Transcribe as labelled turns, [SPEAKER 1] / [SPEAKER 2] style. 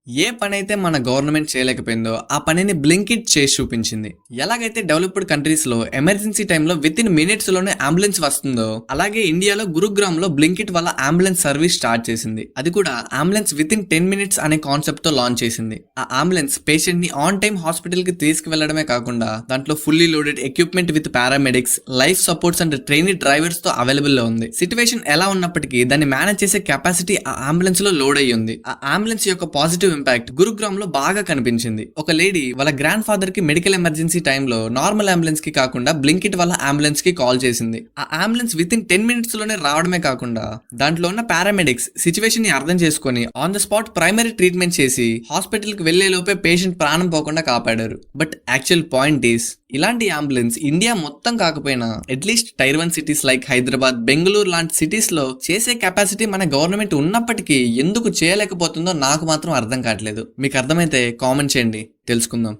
[SPEAKER 1] ఏ పనైతే మన గవర్నమెంట్ చేయలేకపోయిందో ఆ పనిని బ్లింకిట్ చేసి చూపించింది. ఎలాగైతే డెవలప్డ్ కంట్రీస్ లో ఎమర్జెన్సీ టైంలో విత్ ఇన్ మినిట్స్ లోనే అంబులెన్స్ వస్తుందో అలాగే ఇండియాలో గురుగ్రామ్ లో బ్లింకిట్ వల్ల అంబులెన్స్ సర్వీస్ స్టార్ట్ చేసింది. అది కూడా అంబులెన్స్ విత్ ఇన్ 10 minutes అనే కాన్సెప్ట్ తో లాంచ్ చేసింది. ఆ అంబులెన్స్ పేషెంట్ ని ఆన్ టైం హాస్పిటల్ కి తీసుకువెళ్లడమే కాకుండా దాంట్లో fully loaded equipment with paramedics, life supports and trainee drivers తో అవైలబుల్ లో ఉంది. సిచ్యువేషన్ ఎలా ఉన్నప్పటికీ దాన్ని మేనేజ్ చేసే కెపాసిటీ ఆ అంబులెన్స్ లో లోడ్ అయ్యి ఉంది. ఆ అంబులెన్స్ యొక్క పాజిటివ్ ఇంపాక్ట్ గురుగ్రామ్ లో బాగా కనిపించింది. ఒక లేడీ వాళ్ళ గ్రాండ్ ఫాదర్ కి మెడికల్ ఎమర్జెన్సీ టైంలో నార్మల్ అంబులెన్స్ కి కాకుండా బ్లింకిట్ వల్ల అంబులెన్స్ కి కాల్ చేసింది. ఆ అంబులెన్స్ విత్ ఇన్ 10 minutes లోనే రావడమే కాకుండా దాంట్లో ఉన్న పారామెడిక్స్ సిచ్యువేషన్ ని అర్థం చేసుకుని on the spot primary treatment చేసి హాస్పిటల్ కి వెళ్లే లోపే పేషెంట్ ప్రాణం పోకుండా కాపాడారు. బట్ యాక్చువల్ పాయింట్ ఈస్ ఇలాంటి అంబులెన్స్ ఇండియా మొత్తం కాకపోయినా atleast tier 1 cities like Hyderabad, Bengaluru లాంటి సిటీస్ లో చేసే కెపాసిటీ మన గవర్నమెంట్ ఉన్నప్పటికీ ఎందుకు చేయలేకపోతుందో నాకు మాత్రం అర్థం కావట్లేదు. మీకు అర్థమైతే కామెంట్ చేయండి, తెలుసుకుందాం.